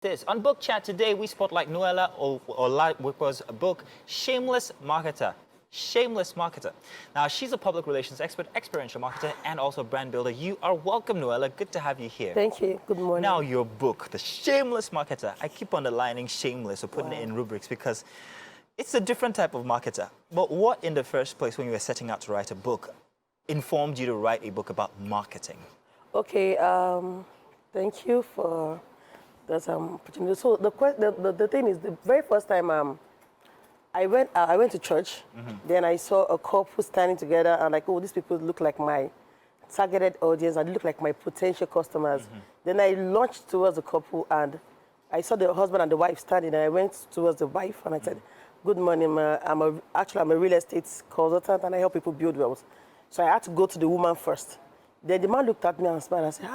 This. On Book Chat today, we spotlight Nuellah Olawepo's book, Shameless Marketer. Shameless Marketer. Now, she's a public relations expert, experiential marketer, and also brand builder. You are welcome, Nuellah. Good to have you here. Thank you. Good morning. Now, your book, The Shameless Marketer. I keep underlining shameless or putting it in rubrics because it's a different type of marketer. But what, in the first place, when you were setting out to write a book, informed you to write a book about marketing? Okay. Thank you for that opportunity. So the thing is, the very first time I went to church, then I saw a couple standing together, and like, oh, these people look like my targeted audience, and they look like my potential customers. Then I launched towards the couple, and I saw the husband and the wife standing, and I went towards the wife, and I said, "Good morning, I'm a real estate consultant, and I help people build wealth." So I had to go to the woman first. Then the man looked at me and smiled and said,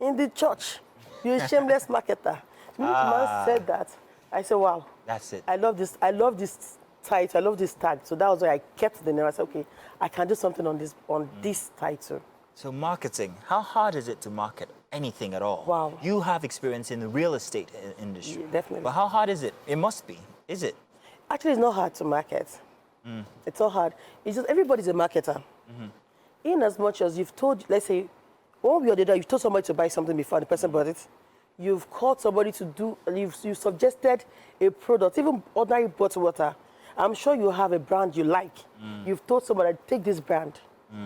in the church, you're a shameless marketer. The man said that. I said, wow. That's it. I love this title. I love this tag. So that was why I kept the name. I said, okay, I can do something on this title. So marketing, how hard is it to market anything at all? Wow. You have experience in the real estate industry. Yeah, definitely. But how hard is it? It must be. Is it? Actually, it's not hard to market. It's not hard. It's just everybody's a marketer. In as much as you've told, let's say, one way or the other, you've told somebody to buy something before and the person bought it. You've called somebody to do, you've suggested a product, even ordinary bottled water. I'm sure you have a brand you like. You've told somebody, take this brand.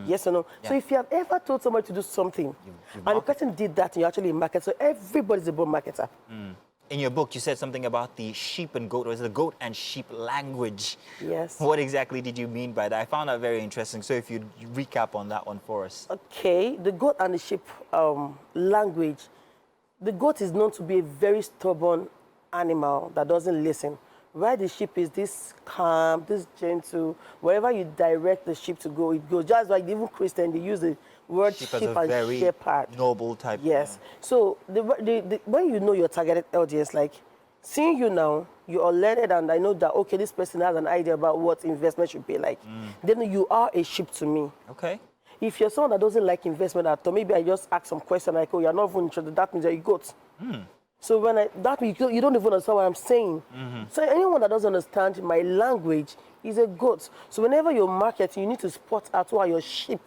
Yes or no? Yeah. So if you have ever told somebody to do something, and the person did that, and you actually market, so everybody's a born marketer. In your book, you said something about the sheep and goat, or is it the goat and sheep language? Yes. What exactly did you mean by that? I found that very interesting. So if you recap on that one for us. Okay, the goat and the sheep language. The goat is known to be a very stubborn animal that doesn't listen. While the sheep is this calm, this gentle. Wherever you direct the sheep to go, it goes. Just like even Christian, they use the word sheep and very shepherd. Noble type. Yes. So when you know your targeted audience, like seeing you now, you are learned, and I know that, okay, this person has an idea about what investment should be like. Then you are a sheep to me. Okay. If you're someone that doesn't like investment at all, maybe I just ask some question like, oh, you're not even interested, that means that you goat. So that means you don't even understand what I'm saying. So anyone that doesn't understand my language is a goat. So whenever you're marketing, you need to spot out who are your sheep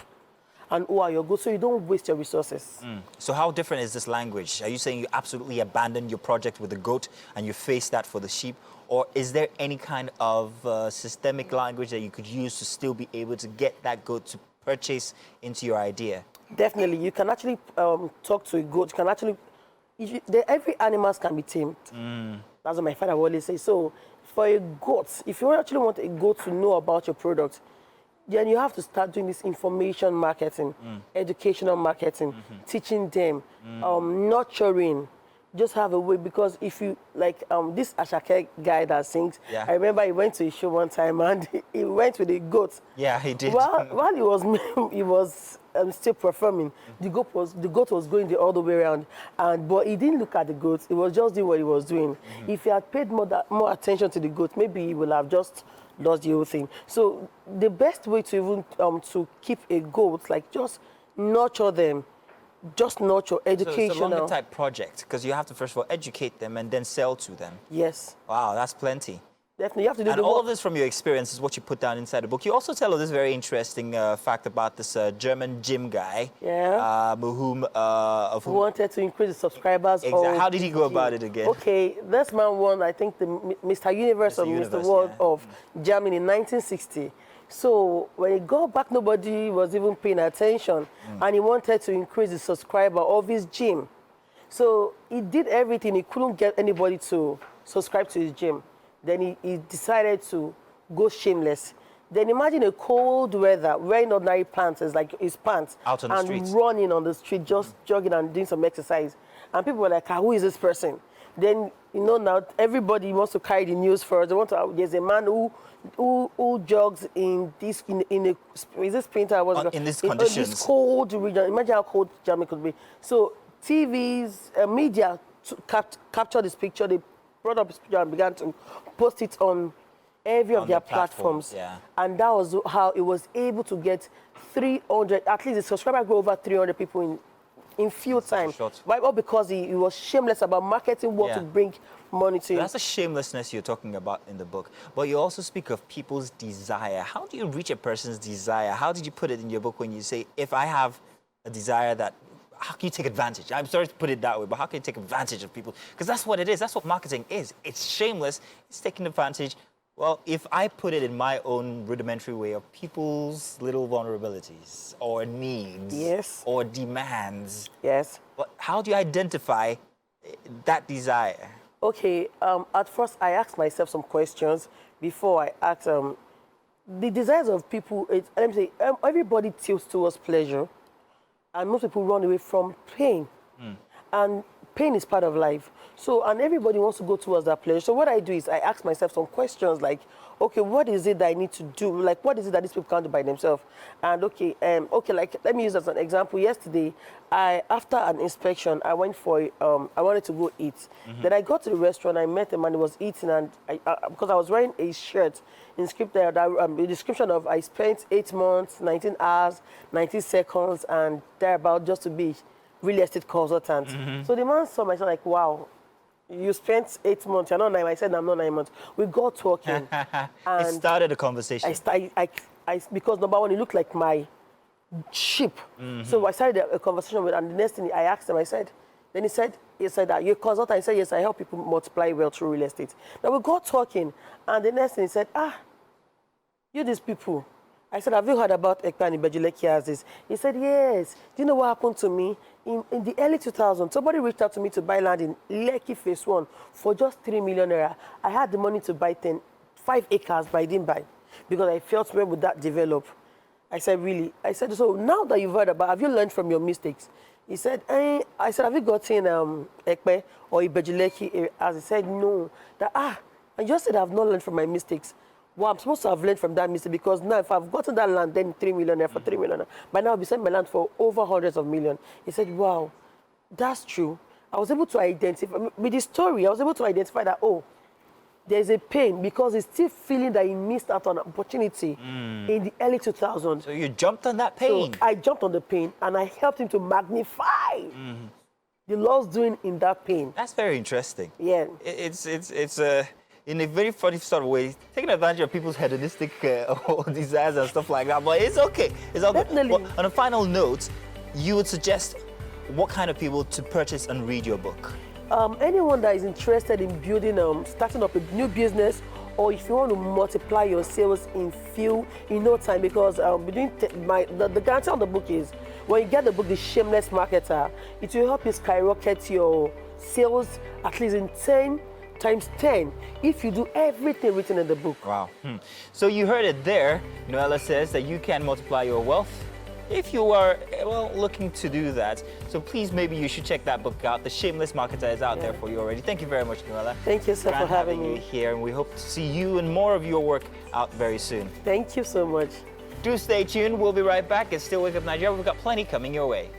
and who are your goats, so you don't waste your resources. So how different is this language? Are you saying you absolutely abandoned your project with the goat and you face that for the sheep? Or is there any kind of systemic language that you could use to still be able to get that goat to purchase into your idea? Definitely. You can actually talk to a goat. You can actually... every animal can be tamed. That's what my father would always say. So for a goat, if you actually want a goat to know about your product, then you have to start doing this information marketing, educational marketing, teaching them, nurturing. Just have a way, because if you, like this Ashake guy that sings, I remember he went to a show one time and he went with a goat. Yeah, he did. While he was still performing, the goat was going all the way around, but he didn't look at the goat. He was just doing what he was doing. If he had paid more attention to the goat, maybe he would have just lost the whole thing. So the best way to even to keep a goat, like, just nurture them. Just nurture, educational. So it's a longer type project, because you have to first of all educate them and then sell to them. Yes. Wow, that's plenty. Definitely, you have to do and all of this from your experience is what you put down inside the book. You also tell us this very interesting fact about this German gym guy. Yeah. Who wanted to increase the subscribers. Exactly. How did he go about it again? Okay, this man won, I think, the Mr. Universe or Mr. World of Germany in 1960. So when he got back, nobody was even paying attention, and he wanted to increase the subscriber of his gym. So he did everything. He couldn't get anybody to subscribe to his gym. Then he decided to go shameless. Then imagine a cold weather, wearing ordinary pants, like his pants, out on the streets, running on the street, just jogging and doing some exercise. And people were like, who is this person? Then, now everybody wants to carry the news first. They want to. There's a man who jogs in this is this painter in these conditions, in this cold region. Imagine how cold Germany could be. So TVs, media captured this picture. They brought up this picture and began to post it on every of their platforms. And that was how it was able to get 300. At least the subscriber grew over 300 people in few time. short. Why? All because he was shameless about marketing what to bring money to him. That's the shamelessness you're talking about in the book. But you also speak of people's desire. How do you reach a person's desire? How did you put it in your book when you say, if I have a desire that, how can you take advantage? I'm sorry to put it that way, but how can you take advantage of people? Because that's what it is. That's what marketing is. It's shameless. It's taking advantage. Well, if I put it in my own rudimentary way of people's little vulnerabilities or needs or demands. Yes. But how do you identify that desire? Okay, at first I asked myself some questions before I asked the desires of people. Let me say, everybody tilts towards pleasure, and most people run away from pain. And pain is part of life. So, and everybody wants to go towards that pleasure. So what I do is I ask myself some questions like, okay, what is it that I need to do? Like, what is it that these people can't do by themselves? And okay, like, let me use as an example. Yesterday, after an inspection, I went for, I wanted to go eat. Then I got to the restaurant, I met him and he was eating, and because I was wearing a shirt, the description of I spent 8 months, 19 hours, 19 seconds, and thereabout just to be real estate consultant. So the man saw myself like, wow, you spent 8 months, you're not 9. I said, I'm not 9 months. We got talking. It started a conversation. Because number one, he looked like my sheep. So I started a conversation with him, and the next thing I asked him, I said, then he said that you're a consultant. I said, yes, I help people multiply wealth through real estate. Now we got talking, and the next thing he said, you these people. I said, have you heard about Ekpe and Ibejuleki houses? He said, yes. Do you know what happened to me? In the early 2000s, somebody reached out to me to buy land in Lekki Phase 1 for just 3 million naira. I had the money to buy 5 acres, but I didn't buy because I felt, where would that develop? I said, really? I said, so now that you've heard about, have you learned from your mistakes? He said, I said, have you gotten Ekpe or Ibejuleki? As he said, no. That, I just said I've not learned from my mistakes. Well, I'm supposed to have learned from that mistake, because now if I've gotten that land, then 3 million for 3 million, but now I'll be selling my land for over hundreds of millions. He said, wow, that's true. I was able to identify, with the story, I was able to identify that, there's a pain because he's still feeling that he missed out on an opportunity in the early 2000s. So you jumped on that pain. So I jumped on the pain and I helped him to magnify the Lord's doing in that pain. That's very interesting. Yeah. It's in a very funny sort of way, taking advantage of people's hedonistic desires and stuff like that. But it's okay. It's all good. Definitely. Well, on a final note, you would suggest what kind of people to purchase and read your book? Anyone that is interested in building, starting up a new business, or if you want to multiply your sales in no time, because the guarantee on the book is, when you get the book, The Shameless Marketer, it will help you skyrocket your sales at least in 10 times 10 if you do everything written in the book. Wow. So you heard it there. Nuellah says that you can multiply your wealth if you are, well, looking to do that. So please, maybe you should check that book out. The Shameless Marketer is out there for you already. Thank you very much, Nuellah. Thank you, sir, for having me you here, and we hope to see you and more of your work out very soon. Thank you so much. Do stay tuned. We'll be right back. It's still Wake Up Nigeria. We've got plenty coming your way.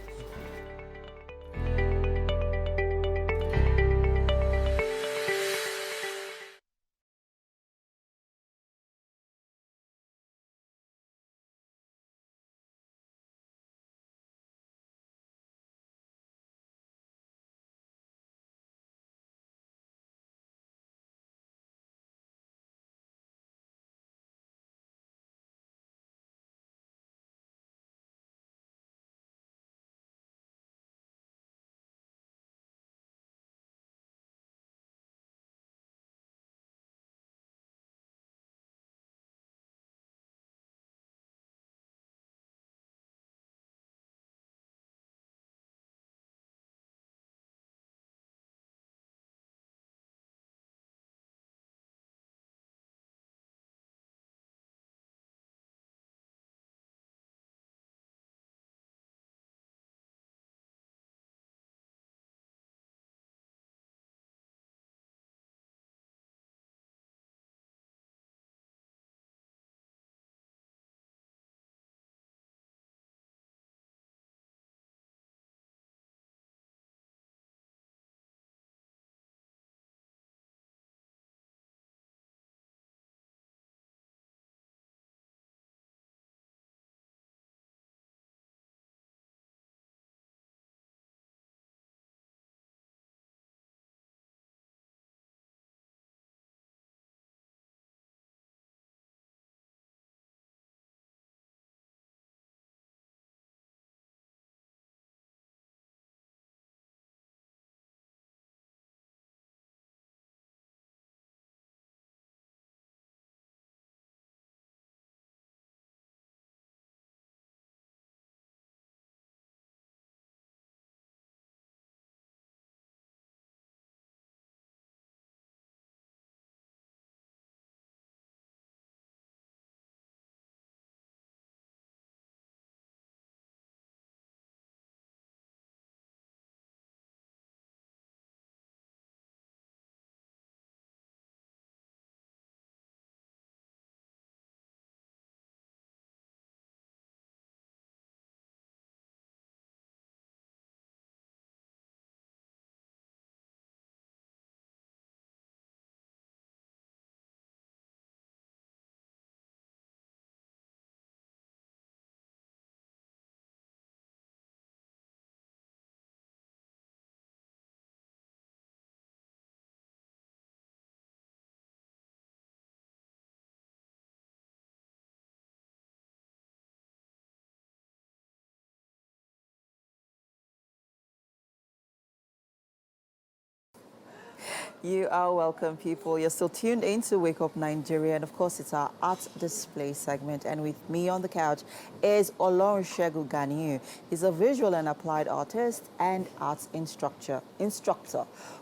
You are welcome, people. You're still tuned in to Wake Up Nigeria. And of course, it's our art display segment. And with me on the couch is Olorunsegun Ganiu. He's a visual and applied artist and arts instructor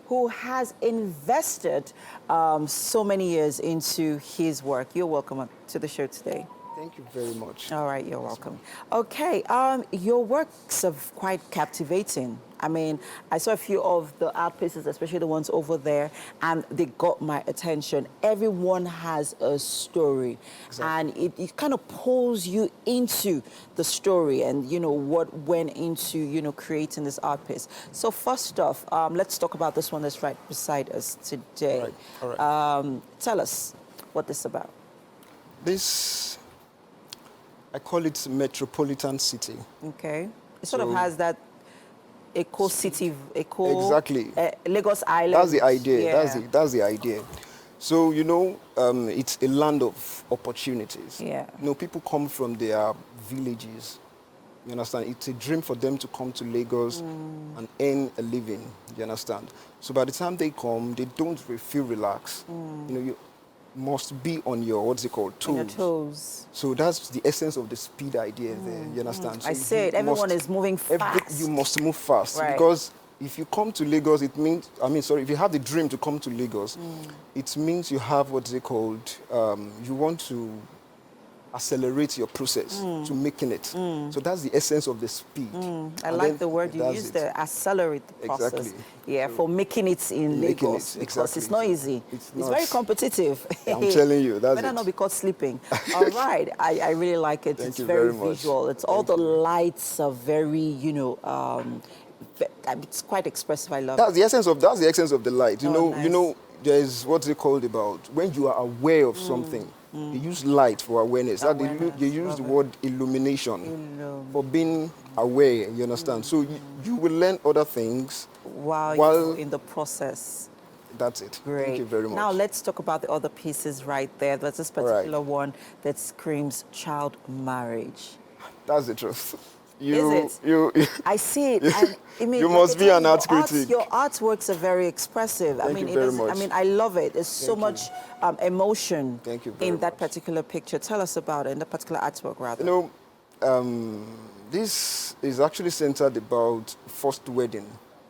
who has invested so many years into his work. You're welcome to the show today. Thank you very much. All right, you're welcome. Okay, your works are quite captivating. I mean, I saw a few of the art pieces, especially the ones over there, and they got my attention. Everyone has a story, and it kind of pulls you into the story and, you know, what went into, you know, creating this art piece. So first off, let's talk about this one that's right beside us today. All right. Tell us what this is about. This, I call it Metropolitan City. Okay. It sort of has that eco city, Exactly. Lagos Island. That's the idea. Yeah. That's the idea. So, you know, it's a land of opportunities. Yeah. You know, people come from their villages. You understand? It's a dream for them to come to Lagos and earn a living. You understand? So by the time they come, they don't feel relaxed. You know, you must be on your, what's it called, toes. On your toes. So that's the essence of the speed idea there. You understand? So I said everyone is moving fast. You must move fast. Right. Because if you come to Lagos, it means, if you have the dream to come to Lagos, it means you have what's it called, you want to accelerate your process to making it. So that's the essence of the speed. I like the word you used there, accelerate the process. Exactly. Yeah, for making it in Making Lagos. it, Because exactly. it's not easy. It's very not. competitive. I'm telling you, that's Better it. not be caught sleeping. All right, I really like it. Thank It's you very very much. visual. It's all the lights are very, you know, it's quite expressive. I love it. That's the essence of the light. You know, nice. there's what's it called about when you are aware of something. They use light for awareness. They use the word illumination for being aware. You understand? So you will learn other things while you're in the process. That's it. Great. Thank you very much. Now let's talk about the other pieces right there. There's this particular one that screams child marriage. That's the truth. Is it? I see it. And, I mean, you must be an art your critic. Your artworks are very expressive. Thank you very much. I mean, I love it. There's so much emotion Thank you very in that much. particular picture. Tell us about it, in the particular artwork, rather. You know, this is actually centered about first wedding.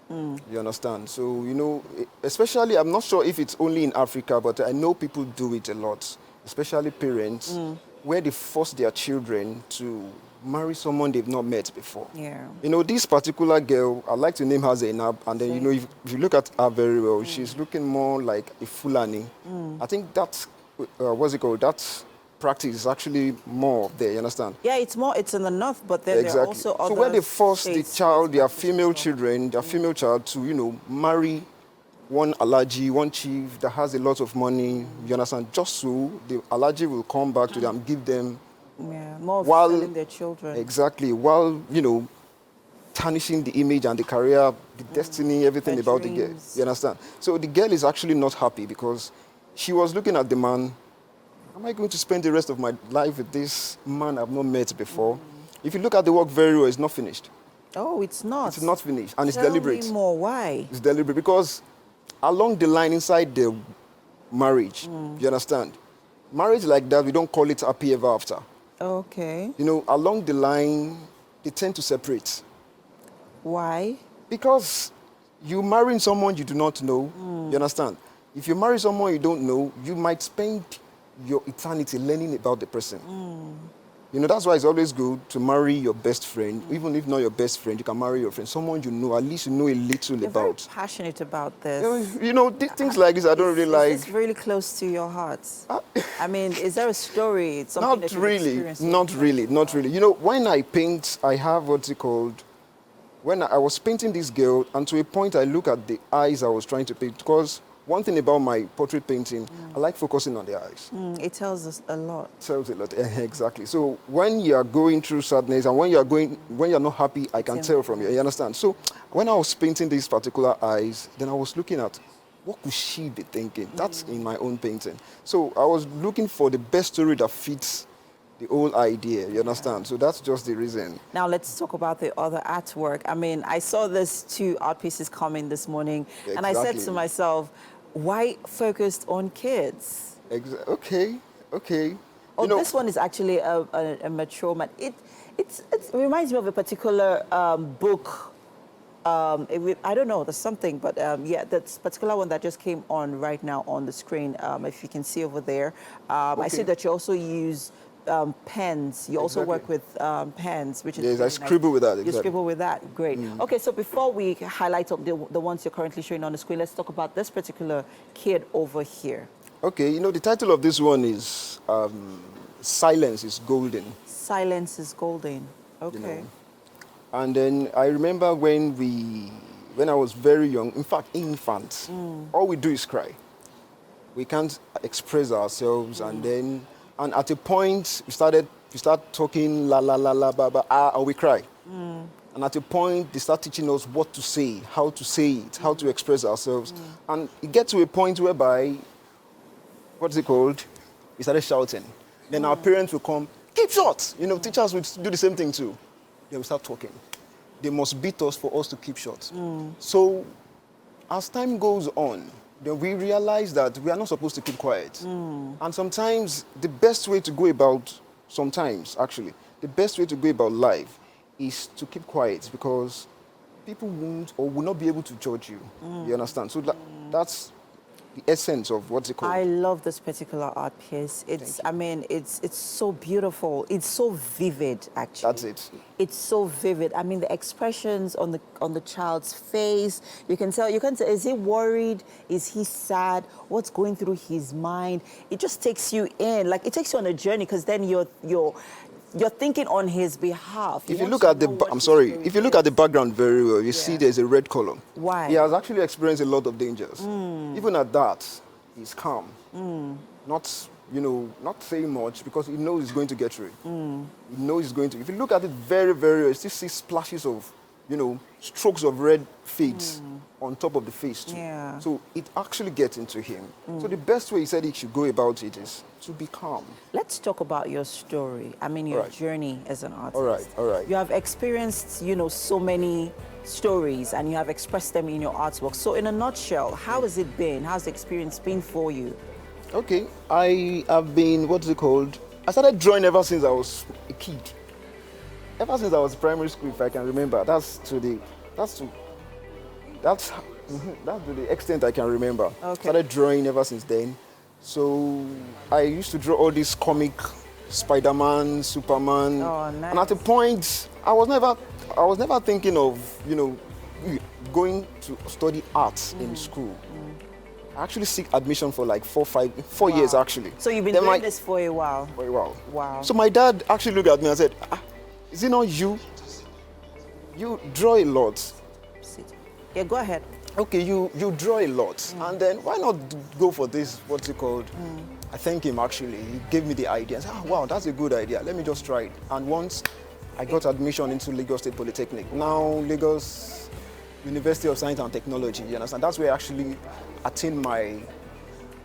You understand? So, you know, especially, I'm not sure if it's only in Africa, but I know people do it a lot, especially parents, where they force their children to marry someone they've not met before. Yeah. You know, this particular girl, I like to name her Zainab, and then, you know, if you look at her very well, she's looking more like a Fulani. I think that's, what's it called, that practice is actually more there, you understand? Yeah, it's in the north, but then there are also other So where they force the states child, their female children, their female child to, you know, marry one Alaji, one chief that has a lot of money, you understand? Just so the Alaji will come back to them, give them more of selling their children. Exactly, while, you know, tarnishing the image and the career, the destiny, everything about the girl. You understand? So the girl is actually not happy because she was looking at the man. Am I going to spend the rest of my life with this man I've not met before? If you look at the work very well, it's not finished. Oh, it's not? It's not finished, and it's Tell deliberate. me more. Why? It's deliberate because along the line inside the marriage, you understand? Marriage like that, we don't call it happy ever after. Okay. You know, along the line, they tend to separate. Why? Because you marrying someone you do not know, you understand? If you marry someone you don't know, you might spend your eternity learning about the person. You know, that's why it's always good to marry your best friend. Even if not your best friend, you can marry your friend. Someone you know, at least you know a little You're about. very passionate about this. You know, things like this I don't really like. It's really close to your heart. I mean, is there a story? It's something Not that you've really, experienced? not really. You know, when I paint, I have what's it called? When I was painting this girl, and to a point I look at the eyes I was trying to paint, because one thing about my portrait painting, I like focusing on the eyes. It tells us a lot. Tells a lot, exactly. So when you are going through sadness and when you're not happy, I can tell from you understand? So when I was painting these particular eyes, then I was looking at, what could she be thinking? That's in my own painting. So I was looking for the best story that fits the whole idea, you understand? So that's just the reason. Now let's talk about the other artwork. I mean, I saw these two art pieces coming this morning, and I said to myself, Why focused on kids? Okay. Oh, You know, this one is actually a mature man. It reminds me of a particular book. I don't know, there's something, but yeah, that's particular one that just came on right now on the screen. If you can see over there, I see Okay. that you also use pens. You also work Exactly. with pens, which is Yes, I really scribble nice. with that, You exactly. scribble with that, great. Okay, so before we highlight up the ones you're currently showing on the screen, let's talk about this particular kid over here. Okay, you know, the title of this one is Silence is Golden. Silence is golden. Okay. You know. And then I remember when I was very young, in fact, infant, all we do is cry. We can't express ourselves, and at a point we start talking la la la la ba ba ah, and we cry. And at a point they start teaching us what to say, how to say it, how to express ourselves, and it gets to a point whereby, what's it called? We started shouting. Then our parents will come, keep short. You know, teachers would do the same thing too. They will start talking. They must beat us for us to keep short. So as time goes on, then we realize that we are not supposed to keep quiet. And sometimes the best way to go about, the best way to go about life is to keep quiet, because people won't or will not be able to judge you. You understand? So that's the essence of what's it called. I love this particular art piece. I mean, it's so beautiful. It's so vivid, actually. That's it. It's so vivid. I mean, the expressions on the child's face. You can tell. Is he worried? Is he sad? What's going through his mind? It just takes you in. Like, it takes you on a journey, because then you're thinking on his behalf. If you look at if you look at the background very well, you see there's a red column. Why? He has actually experienced a lot of dangers. Even at that, he's calm. Not saying much, because he knows he's going to get through it. He knows he's going to. If you look at it very, very well, you still see splashes of, strokes of red fades on top of the face too. Yeah. So it actually gets into him. So the best way he said he should go about it is to be calm. Let's talk about your story. I mean, your Right. journey as an artist. All right. You have experienced, so many stories, and you have expressed them in your artwork. So in a nutshell, how has it been? How's the experience been for you? Okay, I have been, I started drawing ever since I was a kid. Ever since I was primary school, if I can remember. That's to the extent I can remember. Okay. Started drawing ever since then. So I used to draw all these comic, Spider-Man, Superman. Oh, nice. And at a point, I was never thinking of, going to study art in school. I actually seek admission for like 4 years actually. So you've been Then doing this for a while? For a while. Wow. So my dad actually looked at me and said, is it not you? You draw a lot. Yeah, go ahead. Okay, you draw a lot. And then why not go for this, I thanked him actually. He gave me the idea. I said, wow, that's a good idea. Let me just try it. And once I got admission into Lagos State Polytechnic, now Lagos University of Science and Technology, you understand? That's where I actually attained my,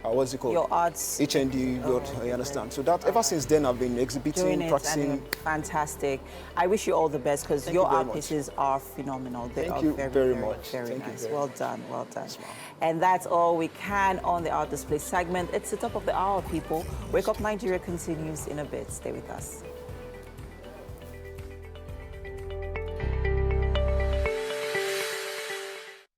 Your arts. HND, you understand? So that ever since then I've been exhibiting, Doing it, practicing. and fantastic. I wish you all the best, because Thank your you very art much. pieces are phenomenal. They Thank are you very, very very, much. very Thank you nice. very Well much. done, well done. Yes, ma'am. And that's all we can on the Art Display segment. It's the top of the hour, people. Wake Up Nigeria continues in a bit. Stay with us.